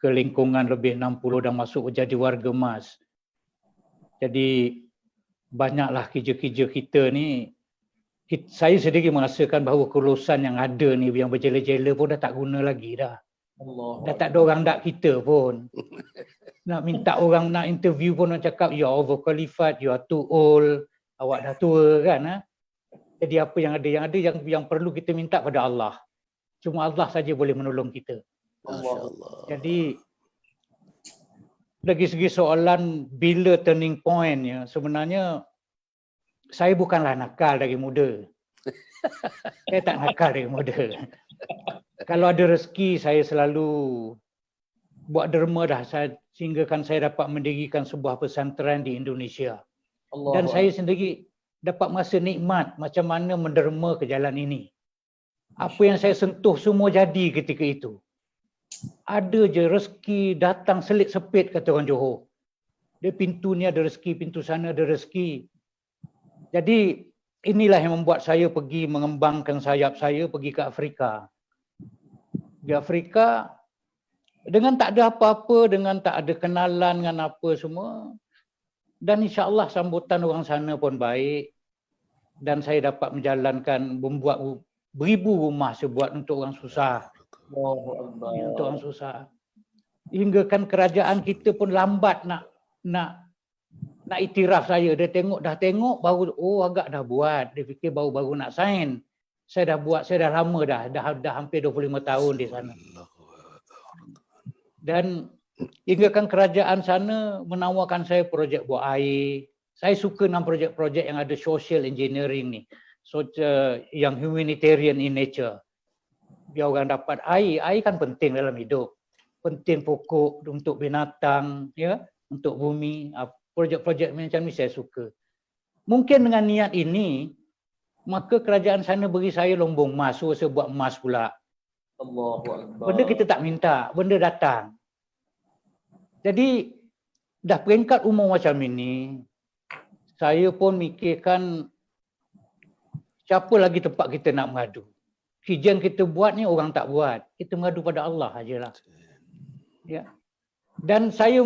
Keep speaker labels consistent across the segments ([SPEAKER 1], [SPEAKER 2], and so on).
[SPEAKER 1] ke lingkungan lebih 60 dah masuk jadi warga emas. Jadi banyaklah kerja-kerja kita ni, saya sendiri merasakan bahawa kelulusan yang ada ni, yang berjela-jela pun dah tak guna lagi dah. Dah tak ada orang nak kita pun. Nak minta orang nak interview pun orang cakap, you are overqualified, you are too old, awak dah tua kan. Ha? Jadi apa yang ada yang perlu kita minta pada Allah. Cuma Allah saja boleh menolong kita.
[SPEAKER 2] Masya-Allah.
[SPEAKER 1] Jadi dari segi soalan bila turning point-nya, sebenarnya saya bukanlah nakal dari muda. Saya tak nakal dari muda. Kalau ada rezeki, saya selalu buat derma dah, sehinggakan saya dapat mendirikan sebuah pesantren di Indonesia. Dan saya sendiri dapat merasa nikmat macam mana menderma ke jalan ini. Apa yang saya sentuh semua jadi ketika itu. Ada je rezeki datang selit sepit, kata orang Johor. Dia pintu ni ada rezeki, pintu sana ada rezeki. Jadi inilah yang membuat saya pergi mengembangkan sayap saya, pergi ke Afrika. Di Afrika dengan tak ada apa-apa, dengan tak ada kenalan dengan apa semua. Dan insya-Allah sambutan orang sana pun baik. Dan saya dapat menjalankan, membuat beribu rumah saya buat untuk orang susah. Untuk orang susah. Hingga kan kerajaan kita pun lambat nak iktiraf saya. Dia dah tengok baru agak dah buat. Dia fikir baru nak sign. Saya dah buat, saya dah lama dah hampir 25 tahun di sana. Dan hingga kan kerajaan sana menawarkan saya projek buat air. Saya suka dengan projek-projek yang ada social engineering ni. Yang humanitarian in nature. Biar orang dapat air. Air kan penting dalam hidup. Penting pokok untuk binatang, ya, untuk bumi. Projek-projek macam ni saya suka. Mungkin dengan niat ini, maka kerajaan sana beri saya lombong emas. So saya buat emas pula. Benda kita tak minta, benda datang. Jadi dah peringkat umur macam ini, saya pun mikirkan siapa lagi tempat kita nak mengadu. Kerja yang kita buat ni orang tak buat. Kita mengadu pada Allah ajalah. Ya. Dan saya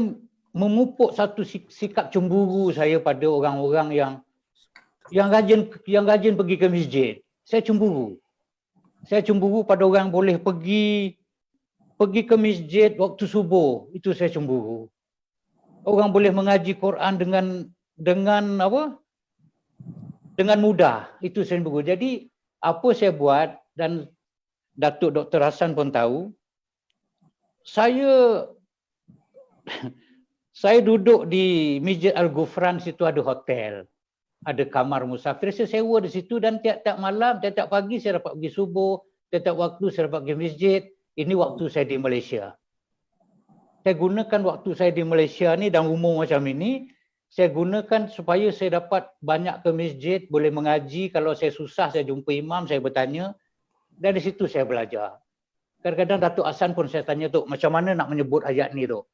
[SPEAKER 1] memupuk satu sikap cemburu saya pada orang-orang yang rajin pergi ke masjid. Saya cemburu. Saya cemburu pada orang boleh pergi ke masjid waktu subuh. Itu saya cemburu. Orang boleh mengaji Quran dengan apa? Dengan mudah. Itu saya cemburu. Jadi apa saya buat, dan Datuk Dr. Hassan pun tahu, saya duduk di Masjid Al-Ghufran, situ ada hotel. Ada kamar musafir, saya sewa di situ, dan tiap-tiap malam, tiap-tiap pagi saya dapat pergi subuh, tiap-tiap waktu saya dapat pergi masjid. Ini waktu saya di Malaysia. Saya gunakan waktu saya di Malaysia ni dan umur macam ini, saya gunakan supaya saya dapat banyak ke masjid, boleh mengaji. Kalau saya susah, saya jumpa imam, saya bertanya. Dan di situ saya belajar. Kadang-kadang Datuk Hassan pun saya tanya, Tok, macam mana nak menyebut ayat ni, Tok?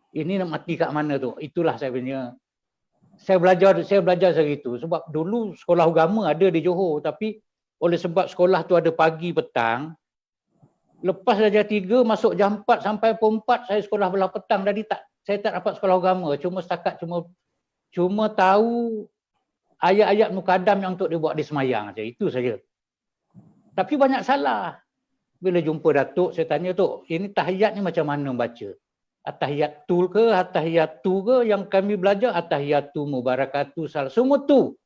[SPEAKER 1] Ini nak mati kat mana, Tok? Itulah saya punya. Saya belajar segitu. Sebab dulu sekolah agama ada di Johor, tapi oleh sebab sekolah tu ada pagi petang, lepas darjah 3 masuk jam 4 sampai pukul 4 saya sekolah belah petang. Jadi saya tak dapat sekolah agama. Cuma tahu ayat-ayat mukadam yang untuk dibuat di semayang saja. Itu saja. Tapi banyak salah. Bila jumpa Datuk, saya tanya, Tok, ini tahiyat ni macam mana baca? At-tahiyatul ke, at-tahiyatu ke, yang kami belajar at-tahiyatu, mubarakatu, salah. Semua tu.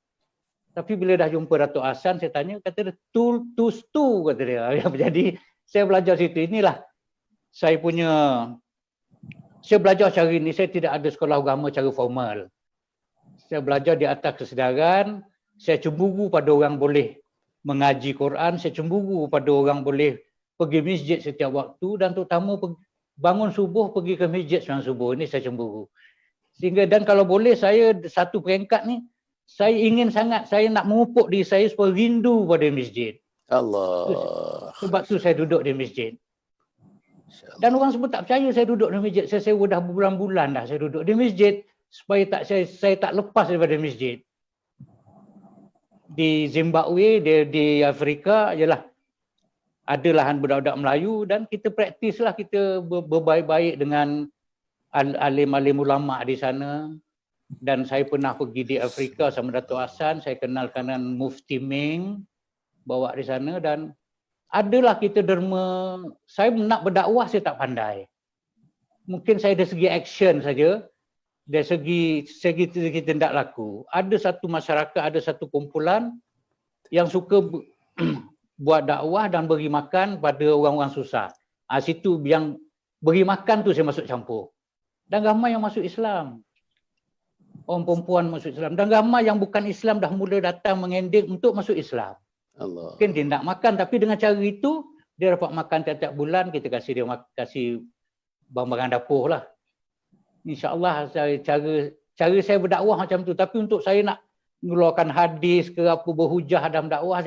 [SPEAKER 1] Tapi bila dah jumpa Datuk Hassan, saya tanya, kata dia, tus tu, kata dia. Jadi, saya belajar situ. Inilah saya belajar cara ini. Saya tidak ada sekolah agama cara formal. Saya belajar di atas kesedaran. Saya cemburu pada orang boleh mengaji Quran. Saya cemburu pada orang boleh pergi masjid setiap waktu. Dan terutama bangun subuh pergi ke masjid sembahyang subuh. Ini saya cemburu. Sehingga, dan kalau boleh saya satu peringkat ni, saya ingin sangat, saya nak memupuk diri saya supaya rindu pada masjid.
[SPEAKER 2] Allah.
[SPEAKER 1] Sebab tu saya duduk di masjid. Dan orang semua tak percaya saya duduk di masjid. Saya sewa dah berbulan-bulan dah saya duduk di masjid supaya saya tak lepas daripada masjid. Di Zimbabwe, di Afrika, ialah ada lahan budak-budak Melayu dan kita praktislah, kita berbaik-baik dengan alim-alim ulama di sana. Dan saya pernah pergi di Afrika sama Datuk Hassan, saya kenal kanan Mufti Ming, bawa di sana, dan adalah kita derma. Saya nak berdakwah, saya tak pandai. Mungkin saya dari segi action saja, dari segi tindak laku. Ada satu masyarakat, ada satu kumpulan yang suka buat dakwah dan beri makan pada orang-orang susah. Situ yang beri makan tu saya masuk campur. Dan ramai yang masuk Islam. Orang perempuan masuk Islam. Dan ramai yang bukan Islam dah mula datang mengendik untuk masuk Islam.
[SPEAKER 2] Allah.
[SPEAKER 1] Mungkin dia nak makan, tapi dengan cara itu, dia dapat makan tiap-tiap bulan, kita kasih dia kasih barang-barang dapur lah. InsyaAllah cara saya berdakwah macam tu. Tapi untuk saya nak mengeluarkan hadis ke apa, berhujah dalam dakwah,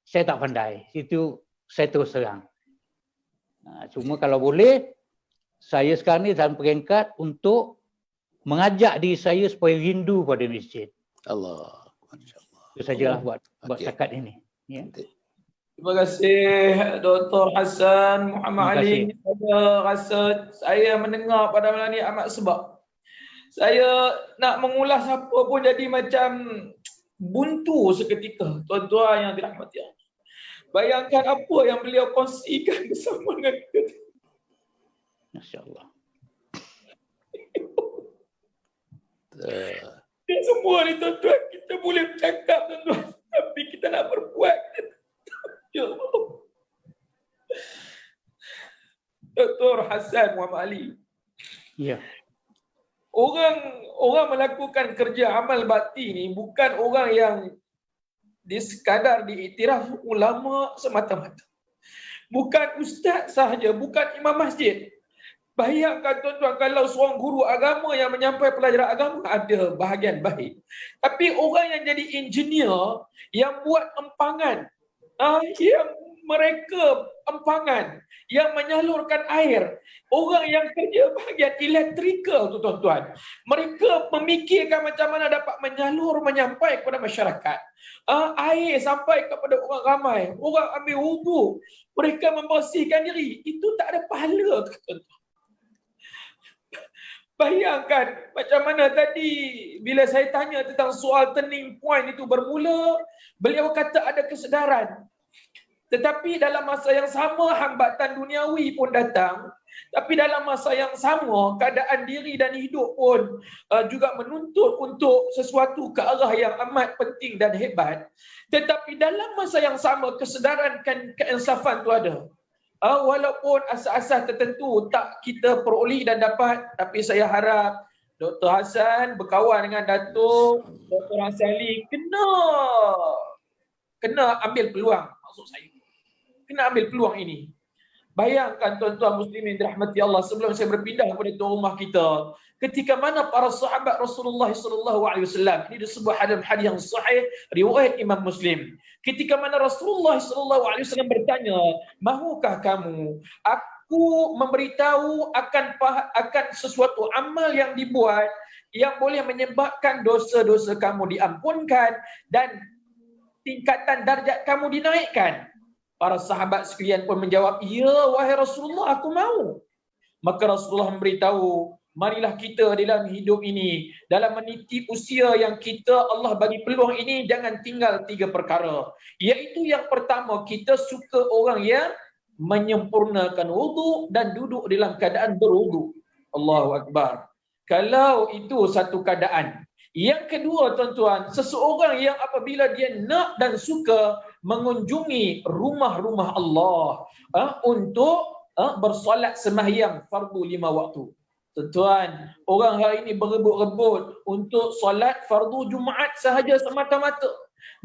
[SPEAKER 1] saya tak pandai. Itu saya terus terang. Cuma kalau boleh, saya sekarang ni dalam peringkat untuk mengajak diri saya supaya rindu pada masjid.
[SPEAKER 2] Allah.
[SPEAKER 1] Itu sajalah buat setakat ini. Ya.
[SPEAKER 3] Terima kasih Dr. Hassan Muhammad Ali. Saya rasa saya mendengar pada malam ni amat sebab. Saya nak mengulas apa pun jadi macam buntu seketika. Tuan-tuan yang dirahmati Allah. Bayangkan apa yang beliau kongsikan bersama dengan kita.
[SPEAKER 1] Masya-Allah.
[SPEAKER 3] Semua ni tuan-tuan, kita boleh bercakap tuan-tuan, tapi kita nak berbuat. Ya Allah. Dr. Hassan Muhammad Ali.
[SPEAKER 1] Ya.
[SPEAKER 3] Orang melakukan kerja amal bakti ni bukan orang yang sekadar diiktiraf ulama semata-mata. Bukan ustaz sahaja, bukan imam masjid. Bayangkan tuan-tuan, kalau seorang guru agama yang menyampaikan pelajaran agama ada bahagian baik. Tapi orang yang jadi engineer, yang buat empangan, yang mereka empangan, yang menyalurkan air, orang yang kerja bahagian elektrikal tu tuan-tuan, mereka memikirkan macam mana dapat menyampaikan kepada masyarakat. Air sampai kepada orang ramai, orang ambil wudu, mereka membersihkan diri, itu tak ada pahala tuan-tuan. Bayangkan macam mana tadi bila saya tanya tentang soal turning point itu bermula, beliau kata ada kesedaran. Tetapi dalam masa yang sama hambatan duniawi pun datang. Tapi dalam masa yang sama keadaan diri dan hidup pun juga menuntut untuk sesuatu ke arah yang amat penting dan hebat. Tetapi dalam masa yang sama kesedaran keinsafan itu ada. Walaupun asas-asas tertentu tak kita peroleh dan dapat, tapi saya harap Dr. Hassan berkawan dengan Datuk Dr. Hassan Ali kena ambil peluang, maksud saya. Kena ambil peluang ini. Bayangkan tuan-tuan muslimin dirahmati Allah, sebelum saya berpindah kepada tuan rumah kita, ketika mana para sahabat Rasulullah SAW, ini disebut hadis yang sahih riwayat Imam Muslim. Ketika mana Rasulullah SAW bertanya, "Mahukah kamu aku memberitahu akan sesuatu amal yang dibuat yang boleh menyebabkan dosa-dosa kamu diampunkan dan tingkatan darjat kamu dinaikkan?" Para sahabat sekalian pun menjawab, "Ya wahai Rasulullah, aku mau." Maka Rasulullah memberitahu, marilah kita dalam hidup ini, dalam meniti usia yang kita Allah bagi peluang ini, jangan tinggal 3 perkara. Iaitu yang pertama, kita suka orang yang menyempurnakan wudu dan duduk dalam keadaan berwudu. Allahu Akbar. Kalau itu satu keadaan. Yang kedua tuan-tuan, seseorang yang apabila dia nak dan suka mengunjungi rumah-rumah Allah untuk bersolat sembahyang fardu 5 waktu. Tuan-tuan, orang hari ini berebut-rebut untuk solat fardu Jumaat sahaja semata-mata.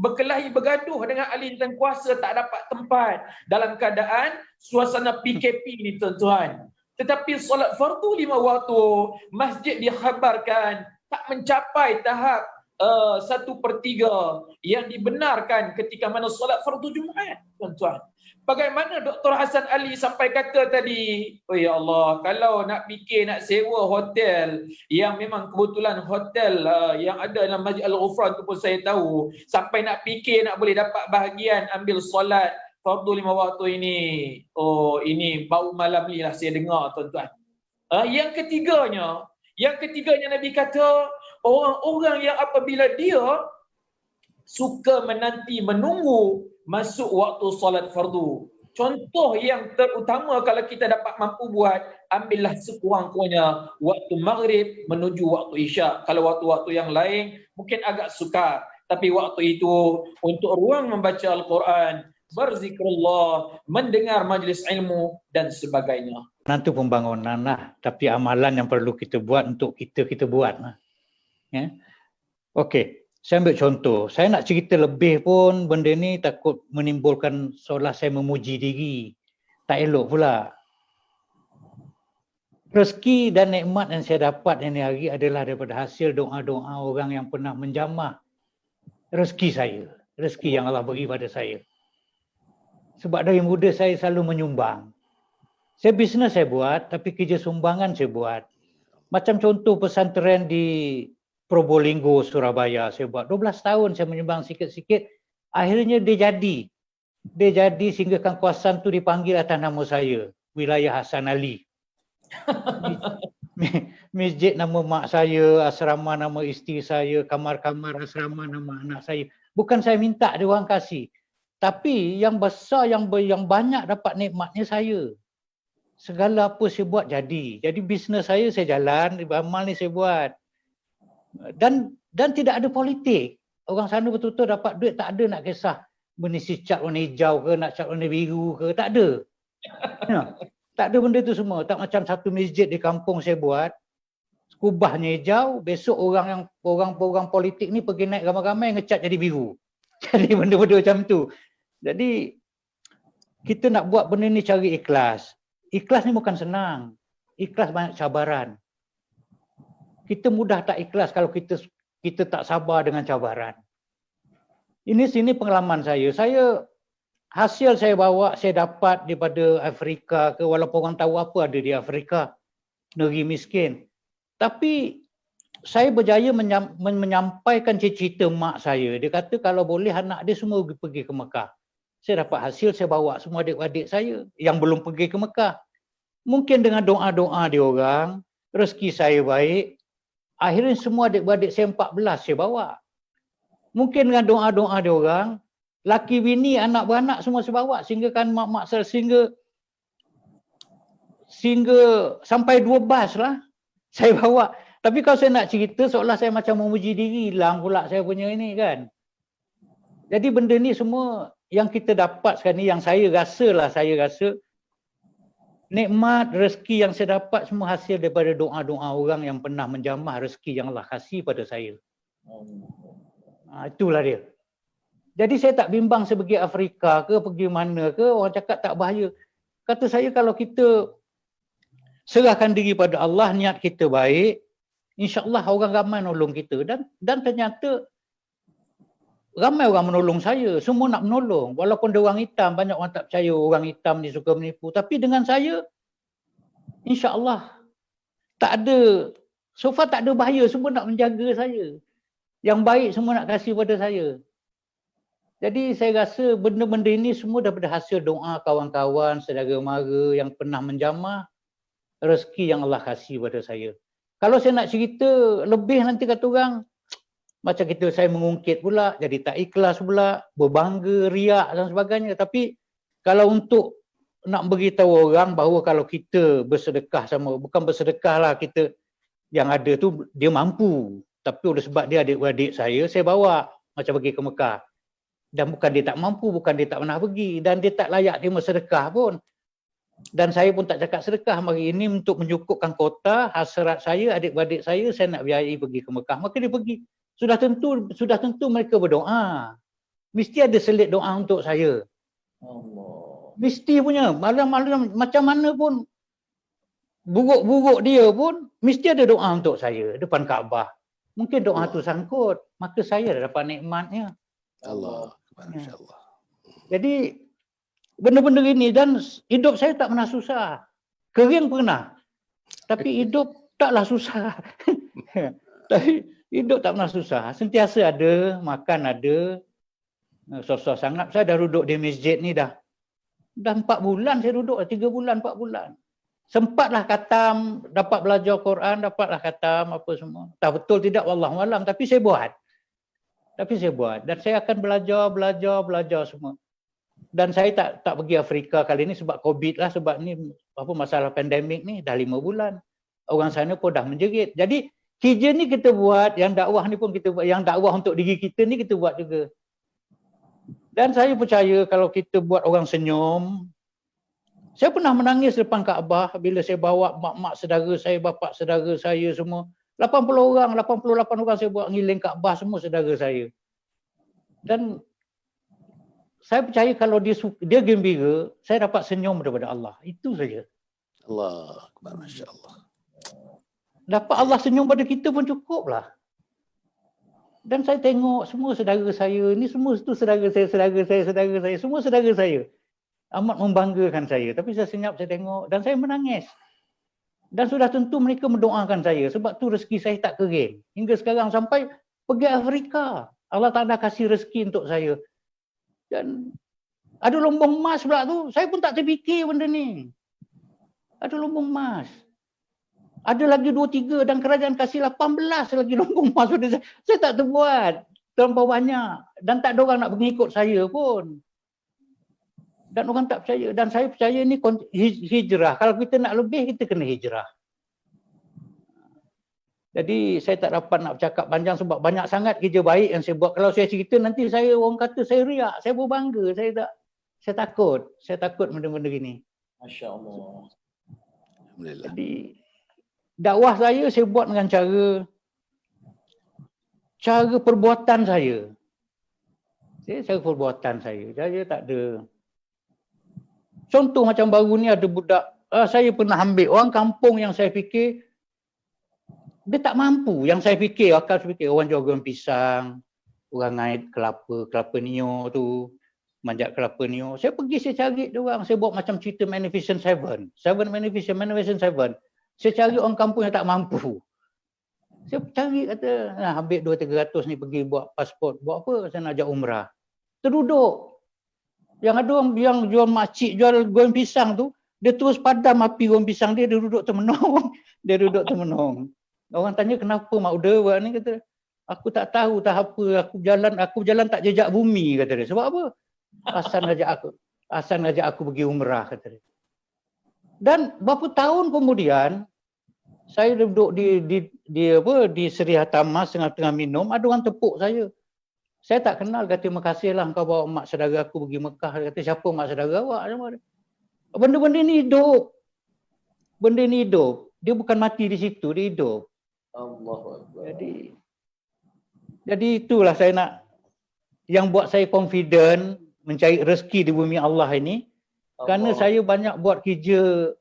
[SPEAKER 3] Berkelahi bergaduh dengan ahli dan kuasa, tak dapat tempat dalam keadaan suasana PKP ni tuan-tuan. Tetapi solat fardu 5 waktu, masjid dikhabarkan tak mencapai tahap 1/3 yang dibenarkan ketika mana solat fardu Jumaat, tuan-tuan. Bagaimana Dr. Hassan Ali sampai kata tadi, oh ya Allah, kalau nak fikir nak sewa hotel yang memang kebetulan hotel yang ada dalam Masjid Al-Ghufran tu pun saya tahu, sampai nak fikir nak boleh dapat bahagian ambil solat fardu 5 waktu ini. Oh, ini bau malam ni lah saya dengar tuan-tuan. Yang ketiganya Nabi kata, orang-orang yang apabila dia suka menunggu masuk waktu solat fardu. Contoh yang terutama kalau kita dapat mampu buat, ambillah sekurang-kurangnya waktu maghrib menuju waktu isyak. Kalau waktu-waktu yang lain mungkin agak sukar, tapi waktu itu untuk ruang membaca Al-Quran, berzikrullah, mendengar majlis ilmu dan sebagainya.
[SPEAKER 1] Nanti pembangunan lah, tapi amalan yang perlu kita buat untuk kita buat lah. Ya. Okey, saya ambil contoh. Saya nak cerita lebih pun benda ni takut menimbulkan seolah saya memuji diri. Tak elok pula. Rezeki dan nikmat yang saya dapat ini hari adalah daripada hasil doa-doa orang yang pernah menjamah rezeki saya. Rezeki yang Allah beri pada saya. Sebab dari muda saya selalu menyumbang. Saya bisnes saya buat, tapi kerja sumbangan saya buat. Macam contoh pesantren di Probolinggo, Surabaya. Saya buat 12 tahun saya menyumbang sikit-sikit. Akhirnya dia jadi. Dia jadi sehingga kawasan tu dipanggil atas nama saya. Wilayah Hasan Ali. Masjid nama mak saya, asrama nama isteri saya, kamar-kamar asrama nama anak saya. Bukan saya minta dia orang kasih. Tapi yang besar, yang banyak dapat nikmatnya saya. Segala apa saya buat jadi. Jadi bisnes saya jalan, amal ni saya buat. Dan tidak ada politik. Orang sana betul-betul dapat duit, tak ada nak kisah mengisi cat warna hijau ke, nak cat warna biru ke, tak ada. Ya, tak ada benda tu semua. Tak macam satu masjid di kampung saya buat, kubahnya hijau, besok orang politik ni pergi naik ramai-ramai ngecat jadi biru. Jadi benda-benda macam tu. Jadi kita nak buat benda ni cari ikhlas. Ikhlas ni bukan senang. Ikhlas banyak cabaran. Kita mudah tak ikhlas kalau kita tak sabar dengan cabaran. Sini pengalaman saya. Hasil saya bawa, saya dapat daripada Afrika ke, walaupun orang tahu apa ada di Afrika, negeri miskin. Tapi saya berjaya menyampaikan cita-cita mak saya. Dia kata kalau boleh anak dia semua pergi ke Mekah. Saya dapat hasil, saya bawa semua adik-adik saya yang belum pergi ke Mekah. Mungkin dengan doa-doa dia orang, rezeki saya baik, akhirnya semua adik-adik saya 14 saya bawa. Mungkin dengan doa-doa dia orang, laki bini, anak beranak semua saya bawa. Sehingga kan mak-mak saya, sehingga sampai 2 bas lah saya bawa. Tapi kalau saya nak cerita seolah saya macam memuji diri, hilang pula saya punya ini kan. Jadi benda ni semua yang kita dapat sekarang ni, yang saya rasa nikmat rezeki yang saya dapat semua hasil daripada doa-doa orang yang pernah menjamah rezeki yang Allah kasih pada saya. Itulah dia. Jadi saya tak bimbang saya pergi Afrika ke, pergi mana ke, orang cakap tak bahaya. Kata saya kalau kita serahkan diri pada Allah, niat kita baik, insya-Allah orang ramai nolong kita. Dan ternyata ramai orang menolong saya, semua nak menolong. Walaupun dia orang hitam, banyak orang tak percaya orang hitam ni suka menipu. Tapi dengan saya, insya-Allah tak ada, so far tak ada bahaya, semua nak menjaga saya. Yang baik semua nak kasih pada saya. Jadi saya rasa benda-benda ini semua daripada hasil doa kawan-kawan, saudara mara yang pernah menjamah rezeki yang Allah kasih pada saya. Kalau saya nak cerita lebih nanti kata orang, macam kita saya mengungkit pula, jadi tak ikhlas pula, berbangga, riak dan sebagainya. Tapi kalau untuk nak beritahu orang bahawa kalau kita bersedekah sama, bukan bersedekah lah, kita yang ada tu dia mampu. Tapi oleh sebab dia adik-adik saya bawa macam pergi ke Mekah. Dan bukan dia tak mampu, bukan dia tak pernah pergi. Dan dia tak layak terima sedekah pun. Dan saya pun tak cakap sedekah hari ini untuk mencukupkan kota, hasrat saya, adik-adik saya nak biayai pergi ke Mekah. Maka dia pergi. Sudah tentu mereka berdoa. Mesti ada selit doa untuk saya.
[SPEAKER 3] Allah.
[SPEAKER 1] Mesti punya. Malam-malam macam mana pun, buruk-buruk dia pun, mesti ada doa untuk saya depan Kaabah. Mungkin doa tu sangkut. Maka saya dah dapat nikmatnya.
[SPEAKER 2] Allah. Masya-Allah.
[SPEAKER 1] Jadi benda-benda ini, dan hidup saya tak pernah susah. Kering pernah. Tapi hidup taklah susah. Tapi hidup tak pernah susah. Sentiasa ada, makan ada. Susah sangat. Saya dah duduk di masjid ni dah Dah 4 bulan saya duduk, 3 bulan, 4 bulan. Sempatlah khatam, dapat belajar Quran, dapatlah khatam apa semua. Tak betul tidak wallahualam, tapi saya buat. Dan saya akan belajar semua. Dan saya tak pergi Afrika kali ini sebab Covid lah, sebab ni apa masalah pandemik ni dah 5 bulan. Orang sana pun dah menjerit. Jadi kerja ni kita buat, yang dakwah ni pun kita buat, yang dakwah untuk diri kita ni kita buat juga. Dan saya percaya kalau kita buat orang senyum. Saya pernah menangis depan Kaabah bila saya bawa mak-mak saudara saya, bapa saudara saya semua. 80 orang, 88 orang saya buat ngiling Kaabah semua saudara saya. Dan saya percaya kalau dia gembira, saya dapat senyum daripada Allah. Itu saja.
[SPEAKER 2] Allah Akbar, Masya Allah.
[SPEAKER 1] Dapat Allah senyum pada kita pun cukuplah. Dan saya tengok semua saudara saya, ni semua itu saudara saya, semua saudara saya. Amat membanggakan saya. Tapi saya senyap, saya tengok dan saya menangis. Dan sudah tentu mereka mendoakan saya. Sebab tu rezeki saya tak kering. Hingga sekarang sampai pergi Afrika. Allah Ta'ala kasih rezeki untuk saya. Dan ada lumbung emas pula tu. Saya pun tak terfikir benda ni. Ada lumbung emas. Ada lagi 2-3 dan kerajaan kasih 18 lagi lumbung emas pada saya. Saya tak terbuat. Terlampau banyak. Dan tak ada orang nak mengikut saya pun. Dan orang tak percaya. Dan saya percaya ni hijrah. Kalau kita nak lebih, kita kena hijrah. Jadi saya tak dapat nak bercakap panjang sebab banyak sangat kerja baik yang saya buat. Kalau saya cerita nanti orang kata saya riak. Saya berbangga. Saya takut. Saya takut benda-benda gini.
[SPEAKER 3] Masya Allah.
[SPEAKER 2] Alhamdulillah.
[SPEAKER 1] Jadi dakwah saya buat dengan cara perbuatan saya. Cara perbuatan saya. Saya tak ada. Contoh macam baru ni ada budak, saya pernah ambil orang kampung yang saya fikir dia tak mampu. Yang saya fikir, akal saya fikir orang jual goreng pisang, orang ngait kelapa nio tu, manjat kelapa nio. Saya pergi, saya cari dia orang. Saya buat macam cerita Magnificent Seven. Magnificent Seven. Saya cari orang kampung yang tak mampu. Saya cari, kata, ambil 200-300 ni pergi buat pasport. Buat apa? Saya nak ajak umrah. Terduduk. Yang ada orang yang jual makcik, jual goreng pisang tu, dia terus padam api goreng pisang dia duduk termenung. Orang tanya kenapa mak uda buat ni, kata, aku tak tahu tak apa, aku jalan tak jejak bumi, kata dia. Sebab apa? Hasan ngajak aku pergi umrah, kata dia. Dan berapa tahun kemudian saya duduk di Seri Hatamas tengah minum, ada orang tepuk saya. Saya tak kenal, kata terima kasihlah kau bawa mak saudara aku pergi Mekah. Dia kata siapa mak saudara awak? Benda-benda ni hidup. Benda ni hidup. Dia bukan mati di situ, dia hidup.
[SPEAKER 3] Allahu Akbar.
[SPEAKER 1] Jadi itulah saya nak, yang buat saya confident mencari rezeki di bumi Allah ini. Kerana saya banyak buat kerja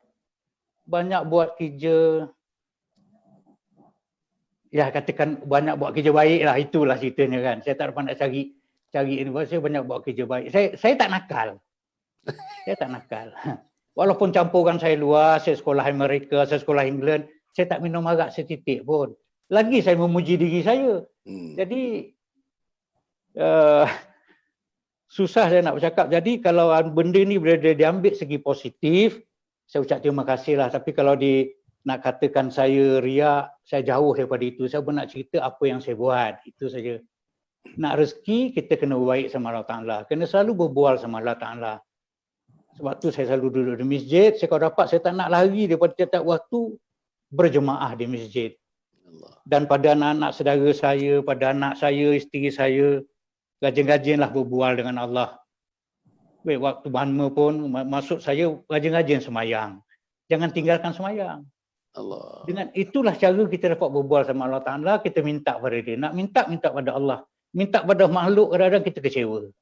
[SPEAKER 1] ya katakan banyak buat kerja baik lah, itulah ceritanya kan. Saya tak dapat nak cari ini, saya banyak buat kerja baik. Saya tak nakal. Walaupun campuran saya luas, saya sekolah Amerika, saya sekolah England, saya tak minum arak setitik pun. Lagi saya memuji diri saya. Jadi susah saya nak bercakap. Jadi kalau benda ni boleh diambil segi positif, saya ucap terima kasih lah. Tapi kalau nak katakan saya riak, saya jauh daripada itu. Saya pun nak cerita apa yang saya buat. Itu saja. Nak rezeki, kita kena berbaik sama Allah Ta'ala. Kena selalu berbual sama Allah Ta'ala. Sebab tu saya selalu duduk di masjid. Saya kalau dapat, saya tak nak lari daripada tiap-tiap waktu berjemaah di masjid. Dan pada anak-anak saudara saya, pada anak saya, isteri saya, rajin-rajinlah berbual dengan Allah. Baik, waktu mana pun, maksud saya rajin-rajin semayang. Jangan tinggalkan semayang.
[SPEAKER 2] Allah.
[SPEAKER 1] Dengan itulah cara kita dapat berbual sama Allah Ta'ala, kita minta pada dia. Nak minta pada Allah. Minta pada makhluk, kadang-kadang kita kecewa.